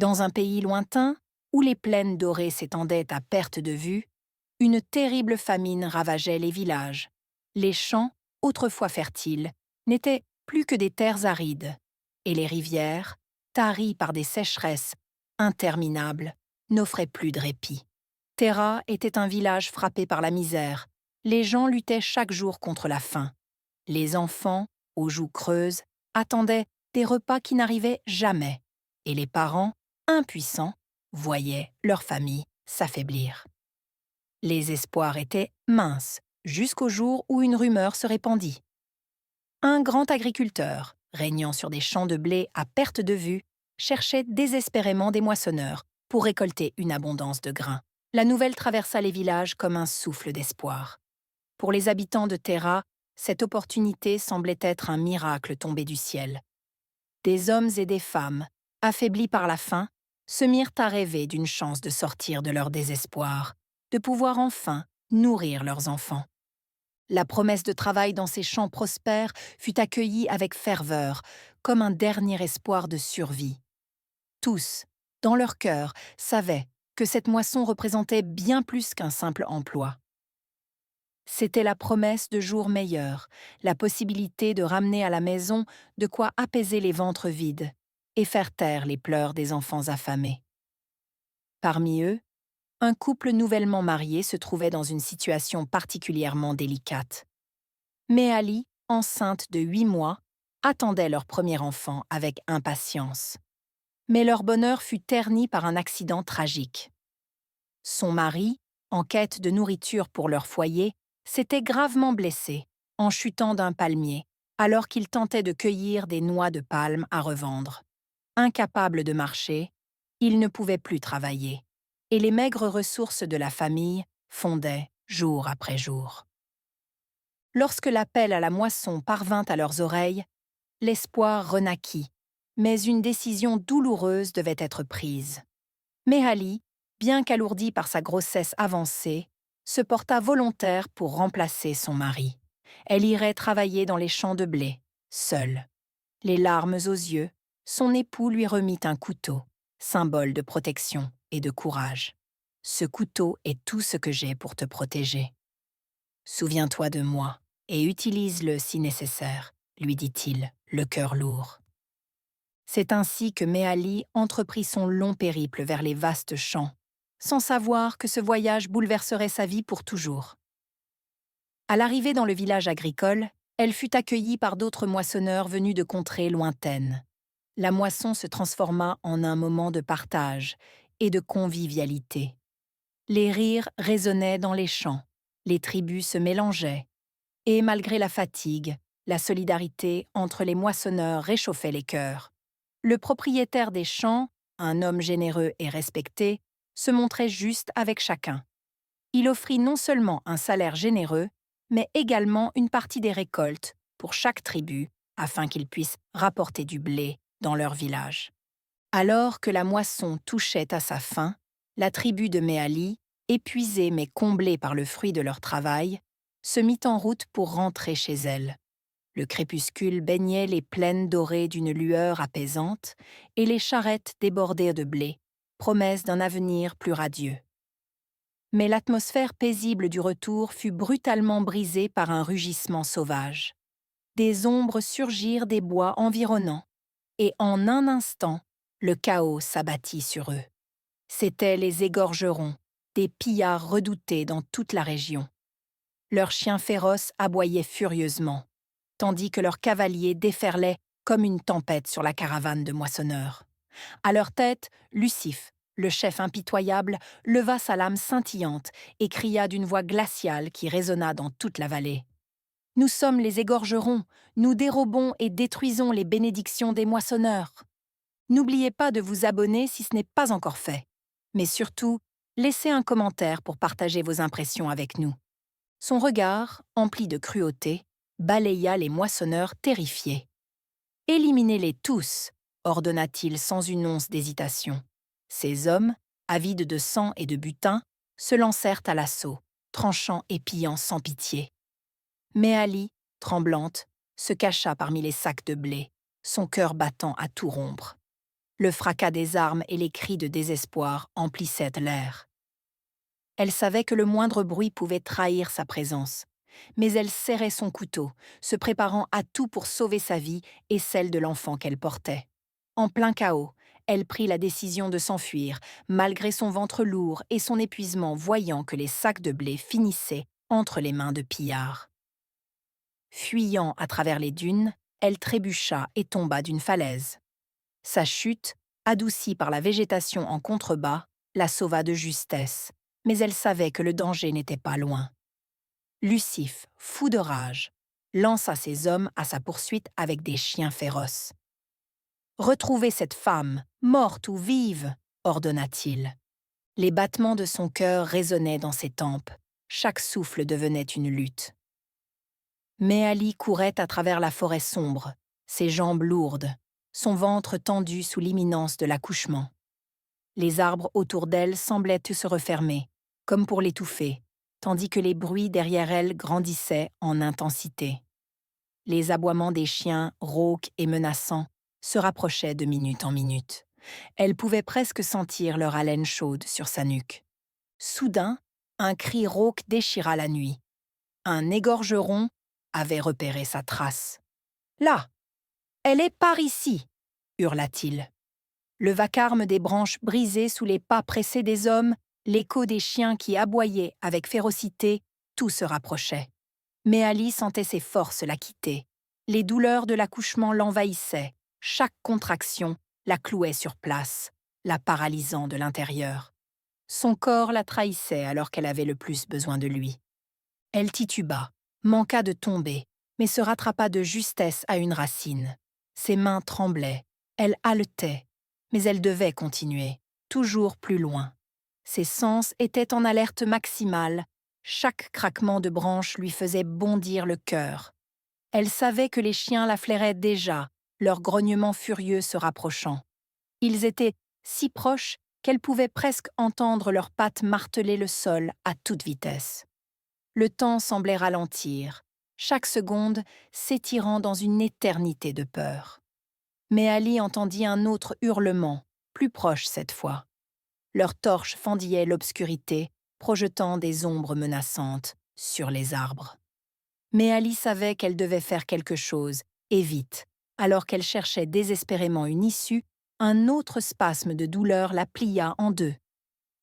Dans un pays lointain, où les plaines dorées s'étendaient à perte de vue, une terrible famine ravageait les villages. Les champs, autrefois fertiles, n'étaient plus que des terres arides, et les rivières, taries par des sécheresses interminables, n'offraient plus de répit. Terra était un village frappé par la misère. Les gens luttaient chaque jour contre la faim. Les enfants, aux joues creuses, attendaient des repas qui n'arrivaient jamais, et les parents, impuissants, voyaient leur famille s'affaiblir. Les espoirs étaient minces, jusqu'au jour où une rumeur se répandit. Un grand agriculteur, régnant sur des champs de blé à perte de vue, cherchait désespérément des moissonneurs pour récolter une abondance de grains. La nouvelle traversa les villages comme un souffle d'espoir. Pour les habitants de Terra, cette opportunité semblait être un miracle tombé du ciel. Des hommes et des femmes, affaiblis par la faim, se mirent à rêver d'une chance de sortir de leur désespoir, de pouvoir enfin nourrir leurs enfants. La promesse de travail dans ces champs prospères fut accueillie avec ferveur, comme un dernier espoir de survie. Tous, dans leur cœur, savaient que cette moisson représentait bien plus qu'un simple emploi. C'était la promesse de jours meilleurs, la possibilité de ramener à la maison de quoi apaiser les ventres vides et faire taire les pleurs des enfants affamés. Parmi eux, un couple nouvellement marié se trouvait dans une situation particulièrement délicate. Méali, enceinte de 8 mois, attendait leur premier enfant avec impatience. Mais leur bonheur fut terni par un accident tragique. Son mari, en quête de nourriture pour leur foyer, s'était gravement blessé en chutant d'un palmier alors qu'il tentait de cueillir des noix de palme à revendre. Incapable de marcher, il ne pouvait plus travailler, et les maigres ressources de la famille fondaient jour après jour. Lorsque l'appel à la moisson parvint à leurs oreilles, l'espoir renaquit, mais une décision douloureuse devait être prise. Méhali, bien qu'alourdie par sa grossesse avancée, se porta volontaire pour remplacer son mari. Elle irait travailler dans les champs de blé, seule. Les larmes aux yeux, son époux lui remit un couteau, symbole de protection et de courage. « Ce couteau est tout ce que j'ai pour te protéger. Souviens-toi de moi et utilise-le si nécessaire, lui dit-il, le cœur lourd. » C'est ainsi que Méhali entreprit son long périple vers les vastes champs, sans savoir que ce voyage bouleverserait sa vie pour toujours. À l'arrivée dans le village agricole, elle fut accueillie par d'autres moissonneurs venus de contrées lointaines. La moisson se transforma en un moment de partage et de convivialité. Les rires résonnaient dans les champs, les tribus se mélangeaient, et malgré la fatigue, la solidarité entre les moissonneurs réchauffait les cœurs. Le propriétaire des champs, un homme généreux et respecté, se montrait juste avec chacun. Il offrit non seulement un salaire généreux, mais également une partie des récoltes pour chaque tribu, afin qu'ils puissent rapporter du blé dans leur village. Alors que la moisson touchait à sa fin, la tribu de Méhali, épuisée mais comblée par le fruit de leur travail, se mit en route pour rentrer chez elle. Le crépuscule baignait les plaines dorées d'une lueur apaisante et les charrettes débordées de blé, promesse d'un avenir plus radieux. Mais l'atmosphère paisible du retour fut brutalement brisée par un rugissement sauvage. Des ombres surgirent des bois environnants, et en un instant, le chaos s'abattit sur eux. C'étaient les égorgerons, des pillards redoutés dans toute la région. Leurs chiens féroces aboyaient furieusement, tandis que leurs cavaliers déferlaient comme une tempête sur la caravane de moissonneurs. À leur tête, Lucif, le chef impitoyable, leva sa lame scintillante et cria d'une voix glaciale qui résonna dans toute la vallée. « Nous sommes les égorgerons, nous dérobons et détruisons les bénédictions des moissonneurs. N'oubliez pas de vous abonner si ce n'est pas encore fait. Mais surtout, laissez un commentaire pour partager vos impressions avec nous. » Son regard, empli de cruauté, balaya les moissonneurs terrifiés. « Éliminez-les tous !» ordonna-t-il sans une once d'hésitation. Ces hommes, avides de sang et de butin, se lancèrent à l'assaut, tranchant et pillant sans pitié. Méhali, tremblante, se cacha parmi les sacs de blé, son cœur battant à tout rompre. Le fracas des armes et les cris de désespoir emplissaient l'air. Elle savait que le moindre bruit pouvait trahir sa présence, mais elle serrait son couteau, se préparant à tout pour sauver sa vie et celle de l'enfant qu'elle portait. En plein chaos, elle prit la décision de s'enfuir, malgré son ventre lourd et son épuisement, voyant que les sacs de blé finissaient entre les mains de pillards. Fuyant à travers les dunes, elle trébucha et tomba d'une falaise. Sa chute, adoucie par la végétation en contrebas, la sauva de justesse, mais elle savait que le danger n'était pas loin. Lucif, fou de rage, lança ses hommes à sa poursuite avec des chiens féroces. « Retrouvez cette femme, morte ou vive !» ordonna-t-il. Les battements de son cœur résonnaient dans ses tempes, chaque souffle devenait une lutte. Méali courait à travers la forêt sombre, ses jambes lourdes, son ventre tendu sous l'imminence de l'accouchement. Les arbres autour d'elle semblaient se refermer, comme pour l'étouffer, tandis que les bruits derrière elle grandissaient en intensité. Les aboiements des chiens, rauques et menaçants, se rapprochaient de minute en minute. Elle pouvait presque sentir leur haleine chaude sur sa nuque. Soudain, un cri rauque déchira la nuit. Un égorgeron avait repéré sa trace. « Là! Elle est par ici !» hurla-t-il. Le vacarme des branches brisées sous les pas pressés des hommes, l'écho des chiens qui aboyaient avec férocité, tout se rapprochait. Méali sentait ses forces la quitter. Les douleurs de l'accouchement l'envahissaient. Chaque contraction la clouait sur place, la paralysant de l'intérieur. Son corps la trahissait alors qu'elle avait le plus besoin de lui. Elle tituba, manqua de tomber, mais se rattrapa de justesse à une racine. Ses mains tremblaient, elle haletait, mais elle devait continuer, toujours plus loin. Ses sens étaient en alerte maximale, chaque craquement de branche lui faisait bondir le cœur. Elle savait que les chiens la flairaient déjà, leurs grognements furieux se rapprochant. Ils étaient si proches qu'elle pouvait presque entendre leurs pattes marteler le sol à toute vitesse. Le temps semblait ralentir, chaque seconde s'étirant dans une éternité de peur. Méali entendit un autre hurlement, plus proche cette fois. Leurs torches fendillaient l'obscurité, projetant des ombres menaçantes sur les arbres. Méali savait qu'elle devait faire quelque chose, et vite. Alors qu'elle cherchait désespérément une issue, un autre spasme de douleur la plia en deux.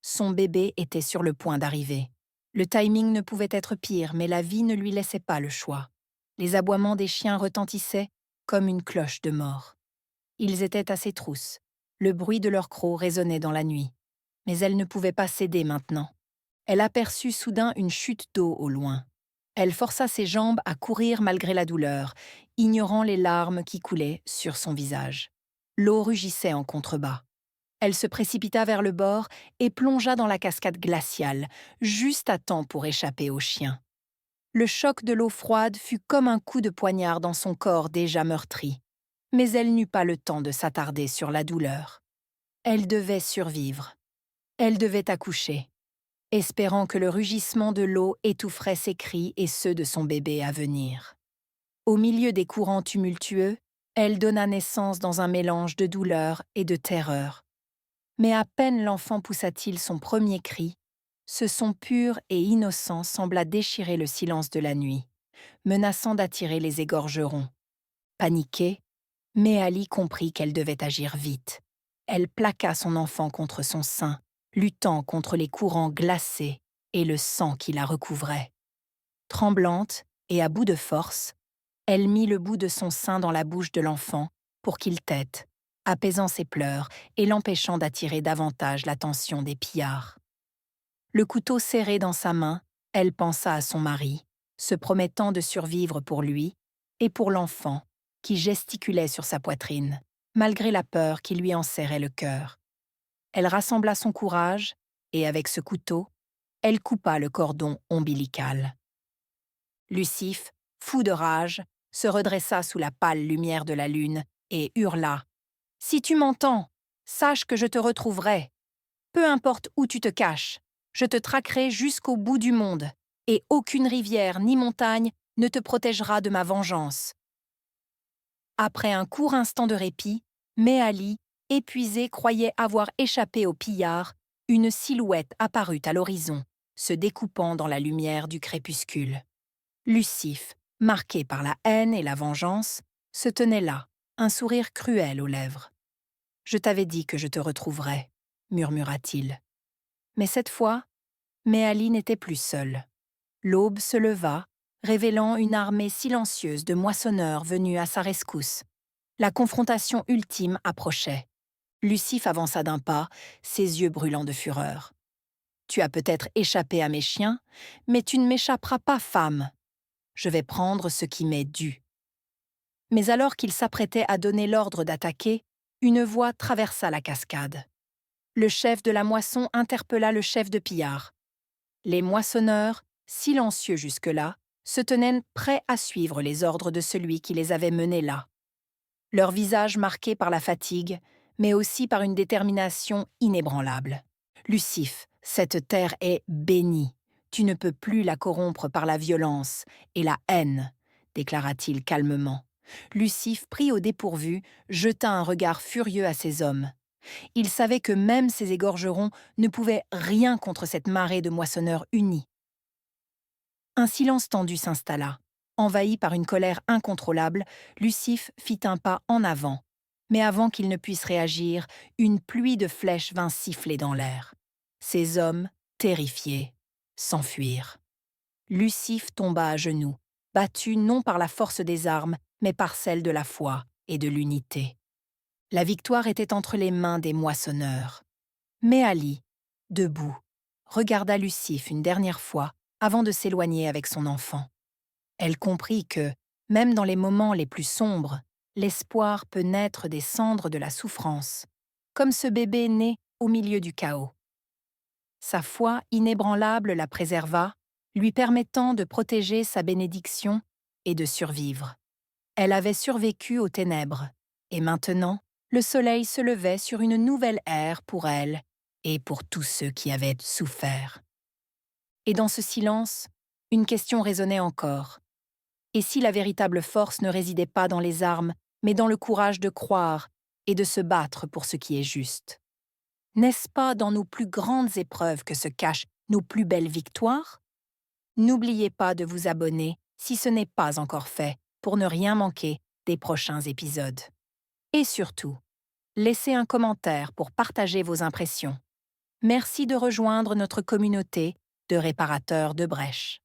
Son bébé était sur le point d'arriver. Le timing ne pouvait être pire, mais la vie ne lui laissait pas le choix. Les aboiements des chiens retentissaient comme une cloche de mort. Ils étaient à ses trousses. Le bruit de leurs crocs résonnait dans la nuit. Mais elle ne pouvait pas céder maintenant. Elle aperçut soudain une chute d'eau au loin. Elle força ses jambes à courir malgré la douleur, ignorant les larmes qui coulaient sur son visage. L'eau rugissait en contrebas. Elle se précipita vers le bord et plongea dans la cascade glaciale, juste à temps pour échapper aux chiens. Le choc de l'eau froide fut comme un coup de poignard dans son corps déjà meurtri. Mais elle n'eut pas le temps de s'attarder sur la douleur. Elle devait survivre. Elle devait accoucher, espérant que le rugissement de l'eau étoufferait ses cris et ceux de son bébé à venir. Au milieu des courants tumultueux, elle donna naissance dans un mélange de douleur et de terreur. Mais à peine l'enfant poussa-t-il son premier cri, ce son pur et innocent sembla déchirer le silence de la nuit, menaçant d'attirer les égorgerons. Paniquée, Méali comprit qu'elle devait agir vite. Elle plaqua son enfant contre son sein, luttant contre les courants glacés et le sang qui la recouvrait. Tremblante et à bout de force, elle mit le bout de son sein dans la bouche de l'enfant pour qu'il tète, apaisant ses pleurs et l'empêchant d'attirer davantage l'attention des pillards. Le couteau serré dans sa main, elle pensa à son mari, se promettant de survivre pour lui et pour l'enfant qui gesticulait sur sa poitrine, malgré la peur qui lui enserrait le cœur. Elle rassembla son courage et, avec ce couteau, elle coupa le cordon ombilical. Lucif, fou de rage, se redressa sous la pâle lumière de la lune et hurla. « Si tu m'entends, sache que je te retrouverai. Peu importe où tu te caches, je te traquerai jusqu'au bout du monde, et aucune rivière ni montagne ne te protégera de ma vengeance. » Après un court instant de répit, Méali épuisé, croyait avoir échappé au pillard, une silhouette apparut à l'horizon, se découpant dans la lumière du crépuscule. Lucif, marqué par la haine et la vengeance, se tenait là, un sourire cruel aux lèvres. « Je t'avais dit que je te retrouverais, » murmura-t-il. Mais cette fois, Méali n'était plus seule. L'aube se leva, révélant une armée silencieuse de moissonneurs venus à sa rescousse. La confrontation ultime approchait. Lucif avança d'un pas, ses yeux brûlants de fureur. « Tu as peut-être échappé à mes chiens, mais tu ne m'échapperas pas, femme. Je vais prendre ce qui m'est dû. » Mais alors qu'il s'apprêtait à donner l'ordre d'attaquer, une voix traversa la cascade. Le chef de la moisson interpella le chef de pillard. Les moissonneurs, silencieux jusque-là, se tenaient prêts à suivre les ordres de celui qui les avait menés là. Leurs visages marqués par la fatigue, mais aussi par une détermination inébranlable. « Lucif, cette terre est bénie. Tu ne peux plus la corrompre par la violence et la haine, » déclara-t-il calmement. Lucif, pris au dépourvu, jeta un regard furieux à ses hommes. Il savait que même ces égorgerons ne pouvaient rien contre cette marée de moissonneurs unis. Un silence tendu s'installa. Envahi par une colère incontrôlable, Lucif fit un pas en avant. Mais avant qu'il ne puisse réagir, une pluie de flèches vint siffler dans l'air. Ses hommes, terrifiés, s'enfuirent. Lucif tomba à genoux, battu non par la force des armes, mais par celle de la foi et de l'unité. La victoire était entre les mains des moissonneurs. Méali, debout, regarda Lucif une dernière fois avant de s'éloigner avec son enfant. Elle comprit que, même dans les moments les plus sombres, l'espoir peut naître des cendres de la souffrance, comme ce bébé né au milieu du chaos. Sa foi inébranlable la préserva, lui permettant de protéger sa bénédiction et de survivre. Elle avait survécu aux ténèbres, et maintenant, le soleil se levait sur une nouvelle ère pour elle et pour tous ceux qui avaient souffert. Et dans ce silence, une question résonnait encore. Et si la véritable force ne résidait pas dans les armes, mais dans le courage de croire et de se battre pour ce qui est juste? N'est-ce pas dans nos plus grandes épreuves que se cachent nos plus belles victoires? N'oubliez pas de vous abonner si ce n'est pas encore fait pour ne rien manquer des prochains épisodes. Et surtout, laissez un commentaire pour partager vos impressions. Merci de rejoindre notre communauté de réparateurs de brèches.